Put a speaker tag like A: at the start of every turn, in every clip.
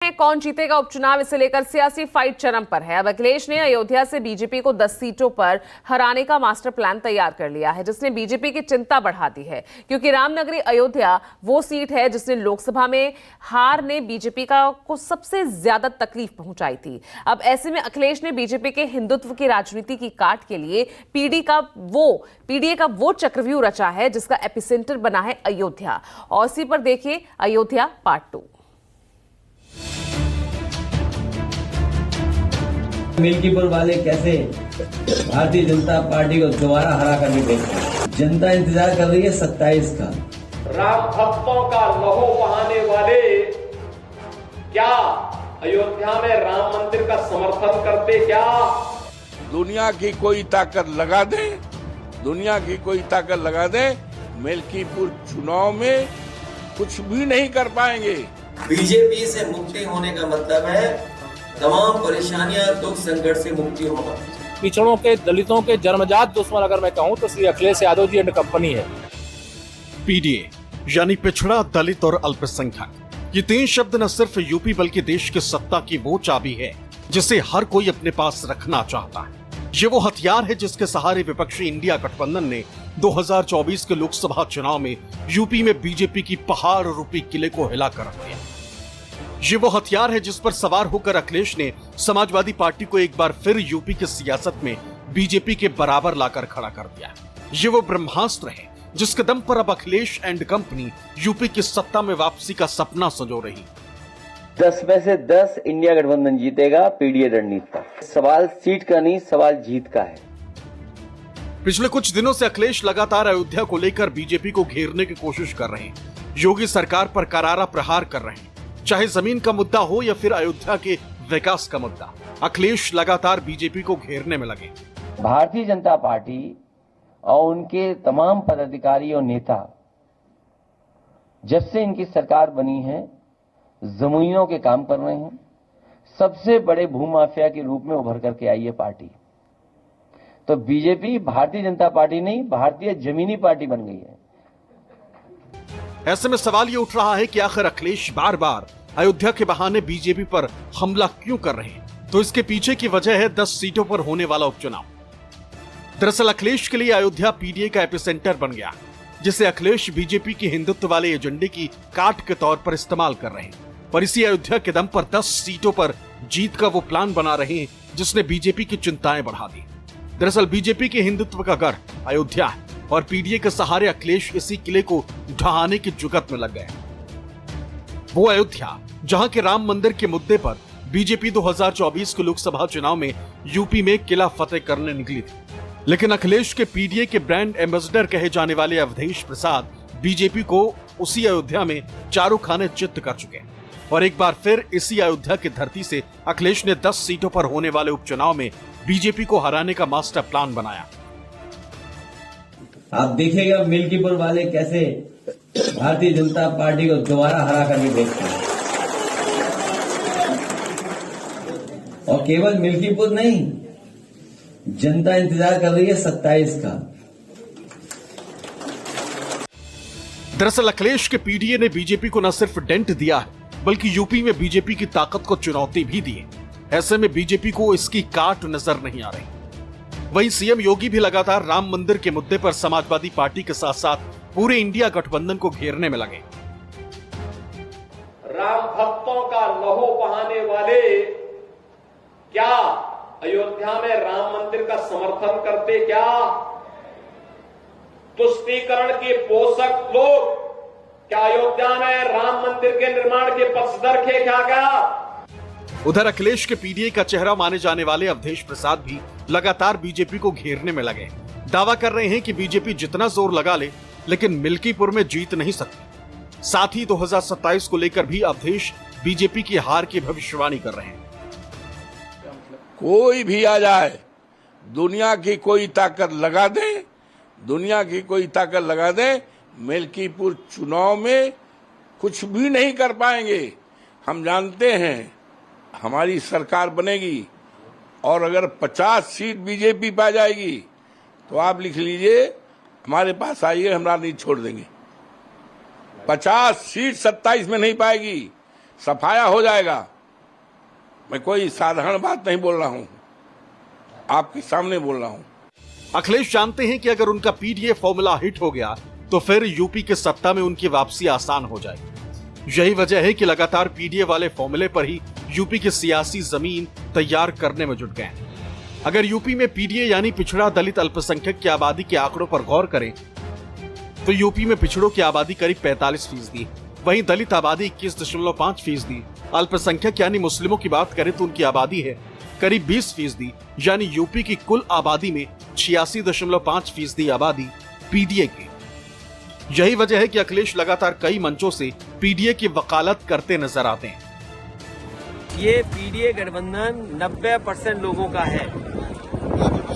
A: में कौन जीतेगा उपचुनाव, इसे लेकर सियासी फाइट चरम पर है। अब अखिलेश ने अयोध्या से बीजेपी को 10 सीटों पर हराने का मास्टर प्लान तैयार कर लिया है, जिसने बीजेपी की चिंता बढ़ा दी है, क्योंकि रामनगरी अयोध्या वो सीट है जिसने लोकसभा में हार ने बीजेपी को सबसे ज्यादा तकलीफ पहुंचाई थी। अब ऐसे में अखिलेश ने बीजेपी के हिंदुत्व की राजनीति की काट के लिए पीडीए का वो चक्रव्यूह रचा है जिसका एपिसेंटर बना है अयोध्या। और इसी पर देखिए अयोध्या पार्ट 2।
B: मिल्कीपुर वाले कैसे भारतीय जनता पार्टी को दोबारा हरा कर दिखाएंगे। जनता इंतजार कर रही है 27 का।
C: राम भक्तों का लहू बहाने वाले क्या अयोध्या में राम मंदिर का समर्थन करते? क्या
D: दुनिया की कोई ताकत लगा दे, दुनिया की कोई ताकत लगा दे, मिल्कीपुर चुनाव में कुछ भी नहीं कर पाएंगे।
E: बीजेपी से मुक्ति होने का मतलब है तमाम परेशानियां, दुख, संकट से मुक्ति होना।
F: पिछड़ों के, दलितों के जन्मजात दुश्मन अगर मैं कहूं तो श्री अखिलेश यादव जी एंड कंपनी है।
G: पीडीए यानी पिछड़ा, दलित और अल्पसंख्यक, ये 3 शब्द न सिर्फ यूपी बल्कि देश की सत्ता की वो चाबी है जिसे हर कोई अपने पास रखना चाहता है। ये वो हथियार है जिसके सहारे विपक्षी इंडिया गठबंधन ने 2024 के लोकसभा चुनाव में यूपी में बीजेपी की पहाड़ रूपी किले को हिलाकर रख दिया। ये वो हथियार है जिस पर सवार होकर अखिलेश ने समाजवादी पार्टी को एक बार फिर यूपी की सियासत में बीजेपी के बराबर लाकर खड़ा कर दिया। ये वो ब्रह्मास्त्र है जिसके दम पर अब अखिलेश एंड कंपनी यूपी की सत्ता में वापसी का सपना संजो रही।
B: 10 में से 10 इंडिया गठबंधन जीतेगा पीडीए रणनीति का। सवाल सीट का नहीं, सवाल जीत का है।
G: पिछले कुछ दिनों से अखिलेश लगातार अयोध्या को लेकर बीजेपी को घेरने की कोशिश कर रहे हैं। योगी सरकार पर करारा प्रहार कर रहे हैं, चाहे जमीन का मुद्दा हो या फिर अयोध्या के विकास का मुद्दा। अखिलेश लगातार बीजेपी को घेरने में लगे।
B: भारतीय जनता पार्टी और उनके तमाम पदाधिकारी और नेता जब से इनकी सरकार बनी है जमीनों के काम कर रहे हैं। सबसे बड़े भूमाफिया के रूप में उभर करके आई है पार्टी। तो बीजेपी भारतीय जनता पार्टी नहीं, भारतीय जमीनी पार्टी बन गई है।
G: ऐसे में सवाल ये उठ रहा है कि आखिर अखिलेश बार बार अयोध्या के बहाने बीजेपी पर हमला क्यों कर रहे हैं? तो इसके पीछे की वजह है 10 सीटों पर होने वाला उपचुनाव। दरअसल अखिलेश के लिए अयोध्या पीडीए का एपिसेंटर बन गया, जिसे अखिलेश बीजेपी के हिंदुत्व वाले एजेंडे की काट के तौर पर इस्तेमाल कर रहे हैं। पर इसी अयोध्या के दम पर 10 सीटों पर जीत का वो प्लान बना रहे हैं जिसने बीजेपी की चिंताएं बढ़ा दी। दरअसल बीजेपी के हिंदुत्व का गढ़ अयोध्या है और पीडीए के सहारे अखिलेश इसी किले को ढहाने की जुगत में लग गए। वो अयोध्या जहां के राम मंदिर के मुद्दे पर बीजेपी 2024 के लोकसभा चुनाव में यूपी में किला फतेह करने निकली थी, लेकिन अखिलेश के पीडीए के ब्रांड एम्बेसडर कहे जाने वाले अवधेश प्रसाद बीजेपी को उसी अयोध्या में चारों खाने चित्त कर चुके हैं। और एक बार फिर इसी अयोध्या की धरती से अखिलेश ने 10 सीटों पर होने वाले उपचुनाव में बीजेपी को हराने का मास्टर प्लान बनाया।
B: आप देखिएगा मिल्कीपुर वाले कैसे भारतीय जनता पार्टी को दोबारा हरा कर दिखाएंगे। और केवल मिल्कीपुर नहीं, जनता इंतजार कर रही है 27 का।
G: दरअसल अखिलेश के पीडीए ने बीजेपी को न सिर्फ डेंट दिया है बल्कि यूपी में बीजेपी की ताकत को चुनौती भी दी है। ऐसे में बीजेपी को इसकी काट नजर नहीं आ रही। वहीं सीएम योगी भी लगातार राम मंदिर के मुद्दे पर समाजवादी पार्टी के साथ साथ पूरे इंडिया गठबंधन को घेरने में लगे।
C: राम भक्तों का लहू बहाने वाले क्या अयोध्या में राम मंदिर का समर्थन करते? क्या तुष्टीकरण के पोषक लोग क्या अयोध्या में राम मंदिर के निर्माण के पक्षधर थे? क्या
G: उधर अखिलेश के पीडीए का चेहरा माने जाने वाले अवधेश प्रसाद भी लगातार बीजेपी को घेरने में लगे। दावा कर रहे हैं कि बीजेपी जितना जोर लगा ले लेकिन मिल्कीपुर में जीत नहीं सकती। साथ ही 2027 को लेकर भी अवधेश बीजेपी की हार की भविष्यवाणी कर रहे हैं।
D: कोई भी आ जाए, दुनिया की कोई ताकत लगा दे, दुनिया की कोई ताकत लगा दे, मिल्कीपुर चुनाव में कुछ भी नहीं कर पाएंगे। हम जानते हैं हमारी सरकार बनेगी और अगर 50 सीट बीजेपी पा जाएगी तो आप लिख लीजिए, हमारे पास आइए, हम नहीं छोड़ देंगे। 50 सीट 27 में नहीं पाएगी, सफाया हो जाएगा। मैं कोई साधारण बात नहीं बोल रहा हूं, आपके सामने बोल रहा हूं।
G: अखिलेश जानते हैं कि अगर उनका पीडीए फॉर्मूला हिट हो गया तो फिर यूपी के सत्ता में उनकी वापसी आसान हो जाएगी। यही वजह है कि लगातार पीडीए वाले फॉर्मूले पर ही यूपी की सियासी जमीन तैयार करने में जुट गए। अगर यूपी में पीडीए यानी पिछड़ा दलित अल्पसंख्यक की आबादी के आंकड़ों पर गौर करें तो यूपी में पिछड़ों की आबादी करीब 45%, वहीं दलित आबादी 21.5%, अल्पसंख्यक यानी मुस्लिमों की बात करें तो उनकी आबादी है करीब 20%, यानी यूपी की कुल आबादी में 86.5% आबादी पीडीए की। यही वजह है कि अखिलेश लगातार कई मंचों से पीडीए की वकालत करते नजर आते हैं।
E: ये पीडीए गठबंधन 90% लोगों का है,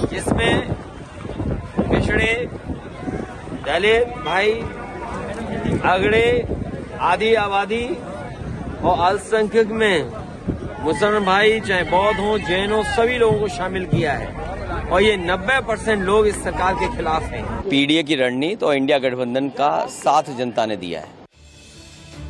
E: जिसमें पिछड़े, दलित भाई, अगड़े, आदि आबादी और अल्पसंख्यक में मुसलमान भाई, चाहे बौद्ध हो, जैन हो, सभी लोगों को शामिल किया है और ये 90% लोग इस सरकार के खिलाफ हैं।
B: पीडीए की रणनीति और इंडिया गठबंधन का साथ जनता ने दिया है।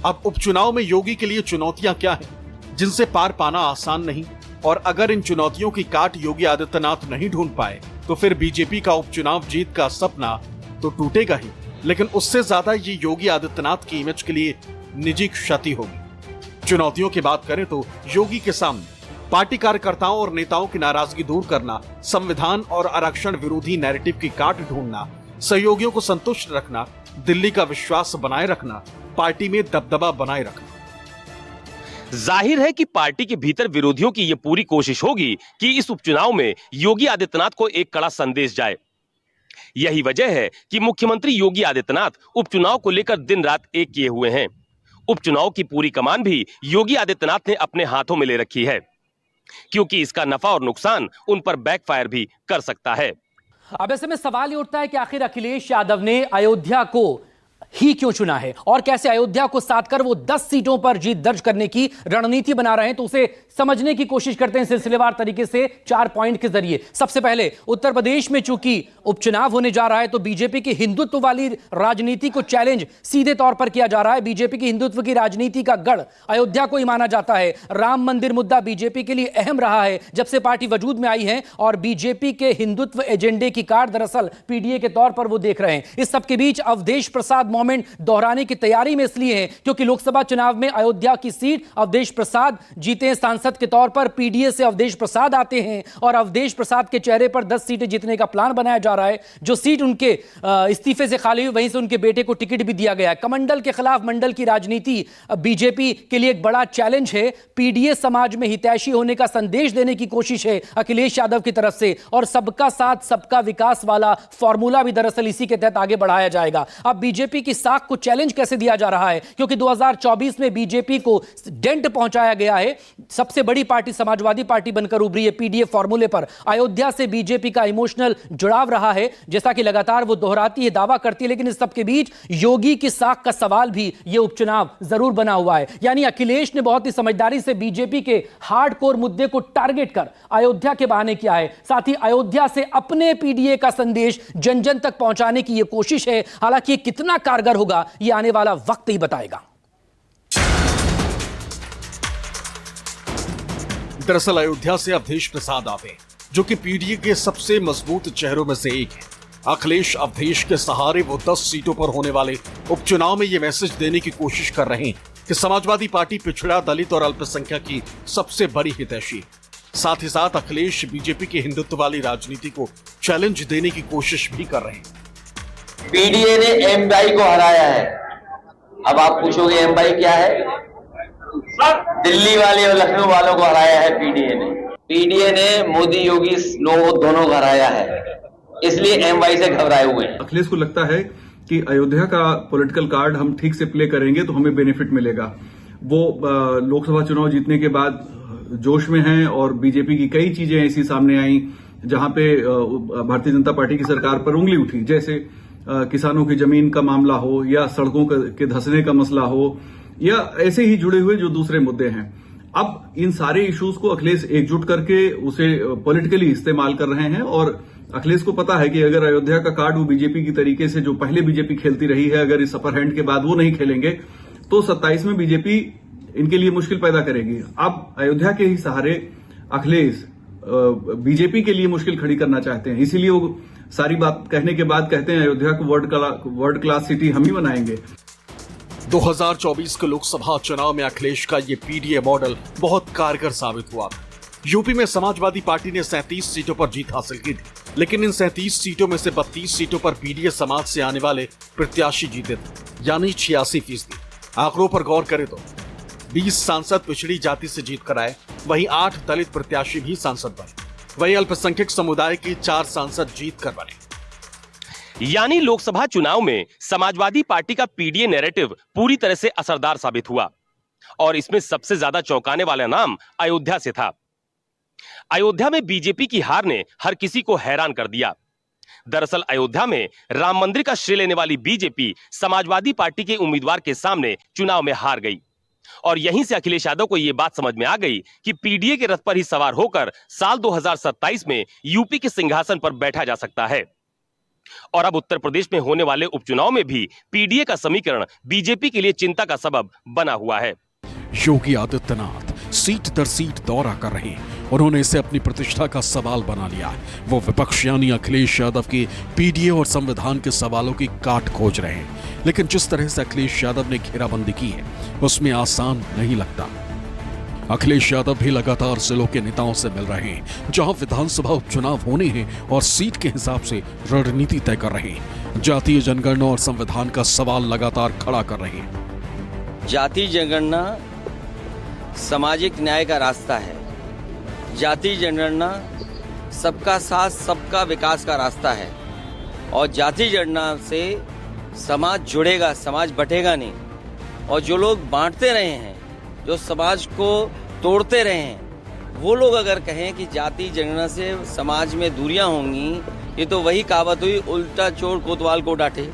G: अब उपचुनाव में योगी के लिए चुनौतियां क्या हैं, जिनसे पार पाना आसान नहीं, और अगर इन चुनौतियों की काट योगी आदित्यनाथ नहीं ढूंढ पाए तो फिर बीजेपी का उपचुनाव जीत का सपना तो टूटेगा ही, लेकिन उससे ज्यादा ये योगी आदित्यनाथ की इमेज के लिए निजी क्षति होगी। चुनौतियों की बात करें तो योगी के सामने पार्टी कार्यकर्ताओं और नेताओं की नाराजगी दूर करना, संविधान और आरक्षण विरोधी नैरेटिव की काट ढूंढना, सहयोगियों को संतुष्ट रखना, दिल्ली का विश्वास बनाए रखना, पार्टी में दबदबा बनाए रखना।
H: जाहिर है कि पार्टी के भीतर विरोधियों की यह पूरी कोशिश होगी कि इस उपचुनाव में योगी आदित्यनाथ को एक कड़ा संदेश जाए। यही वजह है कि मुख्यमंत्री योगी आदित्यनाथ उपचुनाव को लेकर दिन रात एक किए हुए हैं। उपचुनाव की पूरी कमान भी योगी आदित्यनाथ ने अपने हाथों में ले रखी है, क्योंकि इसका नफा और नुकसान उन पर बैकफायर भी कर सकता है।
F: अब ऐसे में सवाल ये उठता है कि आखिर अखिलेश यादव ने अयोध्या को ही क्यों चुना है और कैसे अयोध्या को साथ कर वो 10 सीटों पर जीत दर्ज करने की रणनीति बना रहे हैं। तो उसे समझने की कोशिश करते हैं सिलसिलेवार तरीके से 4 पॉइंट के जरिए। सबसे पहले उत्तर प्रदेश में चूंकि उपचुनाव होने जा रहा है तो बीजेपी की हिंदुत्व वाली राजनीति को चैलेंज सीधे तौर पर किया जा रहा है। बीजेपी की हिंदुत्व की राजनीति का गढ़ अयोध्या को ही माना जाता है। राम मंदिर मुद्दा बीजेपी के लिए अहम रहा है जब से पार्टी वजूद में आई है, और बीजेपी के हिंदुत्व एजेंडे की कार्ड दरअसल पीडीए के तौर पर वो देख रहे हैं। इस सबके बीच अवधेश प्रसाद मोमेंट दोहराने की तैयारी में इसलिए है क्योंकि लोकसभा चुनाव में अयोध्या की सीट अवधेश प्रसाद जीते हैं सांसद के तौर पर। पीडीए से अवधेश प्रसाद आते हैं और अवधेश प्रसाद के चेहरे पर 10 सीटें जीतने का प्लान बनाया जा रहा है। जो सीट उनके इस्तीफे से खाली हुई वहीं से उनके बेटे को टिकट भी दिया गया है। कमंडल के खिलाफ मंडल की राजनीति बीजेपी के लिए एक बड़ा चैलेंज है। पीडीए समाज में हितैषी होने का संदेश देने की कोशिश है अखिलेश यादव की तरफ से, और सबका साथ सबका विकास वाला फॉर्मूला भी दरअसल इसी के तहत आगे बढ़ाया जाएगा। अब बीजेपी की साख को चैलेंज कैसे दिया जा रहा है, क्योंकि 2024 में बीजेपी को डेंट पहुंचाया गया है। सबसे बड़ी पार्टी समाजवादी पार्टी बनकर उभरी है पीडीए फॉर्मूले पर। अयोध्या से बीजेपी का इमोशनल जुड़ाव रहा है, जैसा कि लगातार वो दोहराती है, दावा करती है। लेकिन इस सबके बीच योगी की साख का सवाल भी ये उपचुनाव जरूर बना हुआ है। यानी अखिलेश ने बहुत ही समझदारी से बीजेपी के हार्डकोर मुद्दे को टारगेट कर अयोध्या के बहाने किया है। साथ ही अयोध्या से अपने पीडीए का संदेश जन जन तक पहुंचाने की यह कोशिश है। हालांकि ये कितना कारगर होगा ये आने वाला वक्त ही बताएगा।
G: दरअसल अयोध्या से अवधेश प्रसाद आते हैं, जो कि पीडीए के सबसे मजबूत चेहरों में से एक है। अखिलेश अवधेश के सहारे वो 10 सीटों पर होने वाले उपचुनाव में ये मैसेज देने की कोशिश कर रहे हैं कि समाजवादी पार्टी पिछड़ा, दलित और अल्पसंख्यक की सबसे बड़ी हितैषी है। साथ ही साथ अखिलेश बीजेपी की हिंदुत्व वाली राजनीति को चैलेंज देने की कोशिश भी कर रहे हैं।
B: पीडीए ने एमवाई को हराया है। अब आप पूछोगे एमवाई क्या है? दिल्ली वाले और लखनऊ वालों को हराया है पीडीए ने। पीडीए ने मोदी योगी लोग दोनों को हराया है, इसलिए एमवाई से घबराए हुए हैं।
I: अखिलेश को लगता है कि अयोध्या का पॉलिटिकल कार्ड हम ठीक से प्ले करेंगे तो हमें बेनिफिट मिलेगा। वो लोकसभा चुनाव जीतने के बाद जोश में हैं और बीजेपी की कई चीजें ऐसी सामने आई जहां पे भारतीय जनता पार्टी की सरकार पर उंगली उठी, जैसे किसानों की जमीन का मामला हो या सड़कों के धंसने का मसला हो या ऐसे ही जुड़े हुए जो दूसरे मुद्दे हैं। अब इन सारे इश्यूज को अखिलेश एकजुट करके उसे पॉलिटिकली इस्तेमाल कर रहे हैं और अखिलेश को पता है कि अगर अयोध्या का कार्ड वो बीजेपी की तरीके से जो पहले बीजेपी खेलती रही है, अगर इस अपर हैंड के बाद वो नहीं खेलेंगे तो 27 में बीजेपी इनके लिए मुश्किल पैदा करेगी। अब अयोध्या के ही सहारे अखिलेश बीजेपी के लिए मुश्किल खड़ी करना चाहते हैं, इसीलिए वो सारी बात कहने के बाद कहते हैं अयोध्या को वर्ल्ड क्लास सिटी हम ही बनाएंगे।
G: 2024 के लोकसभा चुनाव में अखिलेश का ये पीडीए मॉडल बहुत कारगर साबित हुआ। यूपी में समाजवादी पार्टी ने 37 सीटों पर जीत हासिल की थी, लेकिन इन 37 सीटों में से 32 सीटों पर पीडीए समाज से आने वाले प्रत्याशी जीते थे, यानी 86%। आंकड़ों पर गौर करें तो 20 सांसद पिछड़ी जाति से जीत कर आए, वहीं 8 दलित प्रत्याशी भी सांसद बने, वहीं अल्पसंख्यक समुदाय के 4 सांसद जीत कर बने।
H: यानी लोकसभा चुनाव में समाजवादी पार्टी का पीडीए नैरेटिव पूरी तरह से असरदार साबित हुआ और इसमें सबसे ज्यादा चौंकाने वाला नाम अयोध्या से था। अयोध्या में बीजेपी की हार ने हर किसी को हैरान कर दिया। दरअसल अयोध्या में राम मंदिर का श्रेय लेने वाली बीजेपी समाजवादी पार्टी के उम्मीदवार के सामने चुनाव में हार गई और यहीं से अखिलेश यादव को यह बात समझ में आ गई कि पीडीए के रथ पर ही सवार होकर साल 2027 में यूपी के सिंहासन पर बैठा जा सकता है। और अब उत्तर प्रदेश में होने वाले उपचुनाव में भी पीडीए का समीकरण बीजेपी के लिए चिंता का सबब बना हुआ है।
G: योगी आदित्यनाथ सीट दर सीट दौरा कर रहे हैं, उन्होंने इसे अपनी प्रतिष्ठा का सवाल बना लिया है। वो विपक्ष यानी अखिलेश यादव के पीडीए और संविधान के सवालों की काट खोज रहे हैं, लेकिन जिस तरह से अखिलेश यादव ने घेराबंदी की है उसमें आसान नहीं लगता। अखिलेश यादव भी लगातार जिलों के नेताओं से मिल रहे हैं, जहां विधानसभा उपचुनाव होने हैं और सीट के हिसाब से रणनीति तय कर रहे हैं। जातीय जनगणना और संविधान का सवाल लगातार खड़ा कर रहे हैं।
E: जातीय जनगणना सामाजिक न्याय का रास्ता है। जातीय जनगणना सबका साथ सबका विकास का रास्ता है और जातीय जनगणना से समाज जुड़ेगा, समाज बटेगा नहीं। और जो लोग बांटते रहे हैं, जो समाज को तोड़ते रहे हैं, वो लोग अगर कहें कि जातीय जनगणना से समाज में दूरियां होंगी, ये तो वही कहावत हुई, उल्टा चोर कोतवाल को डांटे।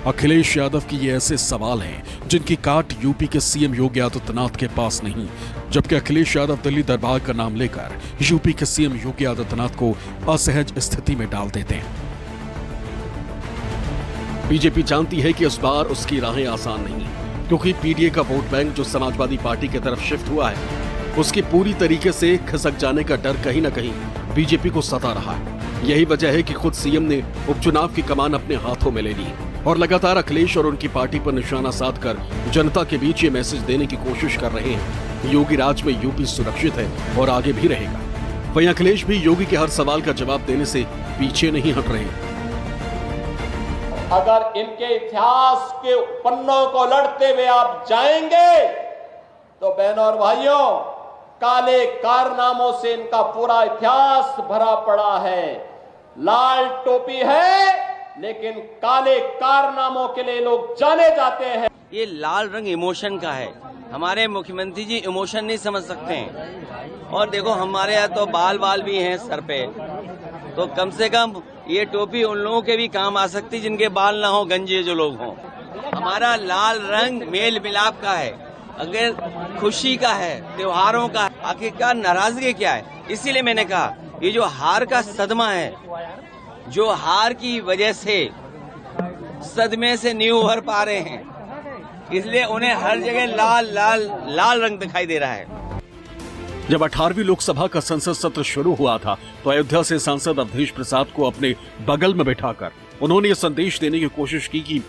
G: अखिलेश यादव की ये ऐसे सवाल हैं जिनकी काट यूपी के सीएम योगी आदित्यनाथ के पास नहीं, जबकि अखिलेश यादव दिल्ली दरबार का नाम लेकर यूपी के सीएम योगी आदित्यनाथ को असहज स्थिति में डाल देते हैं। बीजेपी जानती है कि इस बार उसकी राहें आसान नहीं, क्योंकि पीडीए का वोट बैंक जो समाजवादी पार्टी की तरफ शिफ्ट हुआ है, उसके पूरी तरीके से खिसक जाने का डर कहीं न कहीं बीजेपी को सता रहा है। यही वजह है कि खुद सीएम ने उपचुनाव की कमान अपने हाथों में ले ली और लगातार अखिलेश और उनकी पार्टी पर निशाना साधकर जनता के बीच ये मैसेज देने की कोशिश कर रहे हैं, योगी राज में यूपी सुरक्षित है और आगे भी रहेगा। वहीं अखिलेश भी योगी के हर सवाल का जवाब देने से पीछे नहीं हट रहे।
C: अगर इनके इतिहास के पन्नों को लड़ते हुए आप जाएंगे तो बहनों और भाइयों, काले कारनामों से इनका पूरा इतिहास भरा पड़ा है। लाल टोपी है लेकिन काले कारनामों के लिए लोग जाने जाते हैं।
E: ये लाल रंग इमोशन का है। हमारे मुख्यमंत्री जी इमोशन नहीं समझ सकते हैं। और देखो हमारे यहाँ तो बाल भी हैं सर पे, तो कम से कम ये टोपी उन लोगों के भी काम आ सकती जिनके बाल ना हो, गंजे जो लोग हों। हमारा लाल रंग मेल मिलाप का है, अगर खुशी का है, त्योहारों का है। आखिरकार नाराजगी क्या है? इसीलिए मैंने कहा ये जो हार का सदमा है, जो हार की वजह से सदमे से नहीं उभर पा रहे हैं, इसलिए उन्हें हर जगह लाल लाल लाल रंग दिखाई दे रहा है।
G: जब 18वीं लोकसभा का संसद सत्र शुरू हुआ था तो अयोध्या से सांसद अवधेश प्रसाद को अपने बगल में बैठाकर उन्होंने ये संदेश देने की कोशिश की कि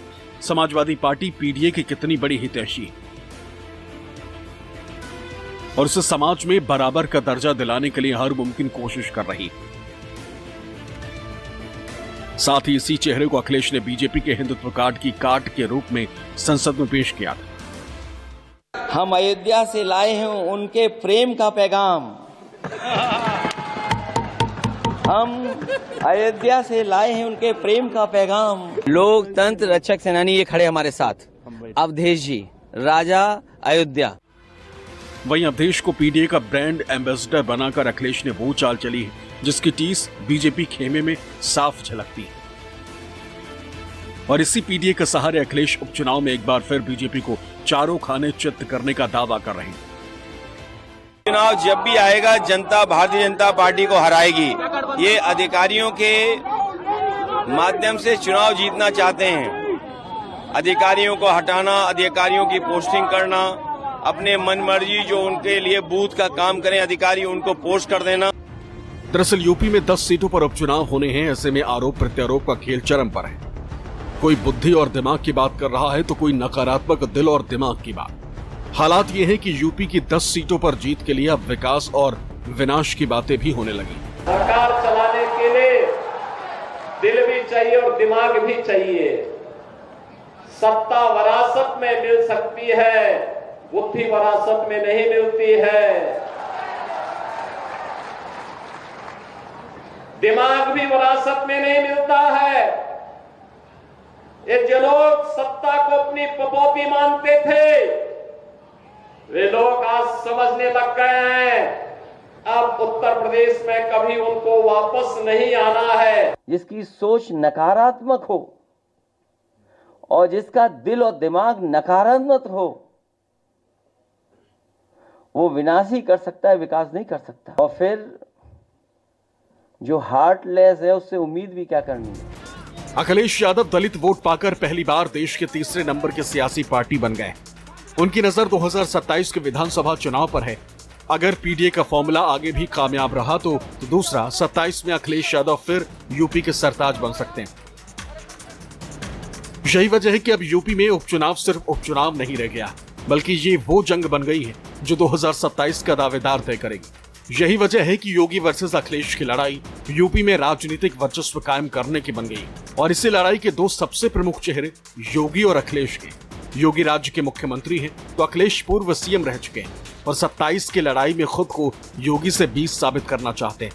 G: समाजवादी पार्टी पीडीए की कितनी बड़ी हितैषी और उसे समाज में बराबर का दर्जा दिलाने के लिए हर मुमकिन कोशिश कर रही। साथ ही इसी चेहरे को अखिलेश ने बीजेपी के हिंदुत्व कार्ड की काट के रूप में संसद में पेश किया था।
E: हम अयोध्या से लाए हैं उनके प्रेम का पैगाम। हम अयोध्या से लाए हैं उनके प्रेम का पैगाम। लोकतंत्र रक्षक सेनानी ये खड़े हमारे साथ, अवधेश जी, राजा अयोध्या।
G: वहीं अवधेश को पीडीए का ब्रांड एम्बेसडर बनाकर अखिलेश ने वो चाल चली है जिसकी टीस बीजेपी खेमे में साफ झलकती है। और इसी पीडीए के सहारे अखिलेश उपचुनाव में एक बार फिर बीजेपी को चारों खाने चित्त करने का दावा कर रहे हैं।
E: चुनाव जब भी आएगा जनता भारतीय जनता पार्टी को हराएगी। ये अधिकारियों के माध्यम से चुनाव जीतना चाहते हैं। अधिकारियों को हटाना, अधिकारियों की पोस्टिंग करना अपने मनमर्जी जो उनके लिए बूथ का काम करें अधिकारी उनको पोस्ट कर देना।
G: दरअसल यूपी में 10 सीटों पर उपचुनाव होने हैं। ऐसे में आरोप प्रत्यारोप का खेल चरम पर है। कोई बुद्धि और दिमाग की बात कर रहा है तो कोई नकारात्मक दिल और दिमाग की बात। हालात ये है कि यूपी की 10 सीटों पर जीत के लिए अब विकास और विनाश की बातें भी होने लगी।
C: सरकार चलाने के लिए दिल भी चाहिए और दिमाग भी चाहिए। सत्ता वरासत में मिल सकती है, बुद्धि वरासत में नहीं मिलती है। दिमाग भी वरासत में नहीं मिलता है। ये जो लोग सत्ता को अपनी पपौती मानते थे, वे लोग आज समझने लग गए हैं अब उत्तर प्रदेश में कभी उनको वापस नहीं आना है।
B: जिसकी सोच नकारात्मक हो और जिसका दिल और दिमाग नकारात्मक हो, वो विनाश ही कर सकता है, विकास नहीं कर सकता। और फिर जो हार्टलेस है उससे उम्मीद भी क्या करनी है।
G: अखिलेश यादव दलित वोट पाकर पहली बार देश के तीसरे नंबर की सियासी पार्टी बन गए। उनकी नजर 2027 के विधानसभा चुनाव पर है। अगर पीडीए का फॉर्मूला आगे भी कामयाब रहा तो दूसरा 27 में अखिलेश यादव फिर यूपी के सरताज बन सकते हैं। यही वजह है कि अब यूपी में उपचुनाव सिर्फ उपचुनाव नहीं रह गया, बल्कि ये वो जंग बन गई है जो 2027 का दावेदार तय करेगी। यही वजह है कि योगी वर्सेस अखिलेश की लड़ाई यूपी में राजनीतिक वर्चस्व कायम करने की बन गई। और इसी लड़ाई के दो सबसे प्रमुख चेहरे योगी और अखिलेश के। योगी राज्य के मुख्यमंत्री हैं तो अखिलेश पूर्व सीएम रह चुके हैं और 27 की लड़ाई में खुद को योगी से 20 साबित करना चाहते हैं।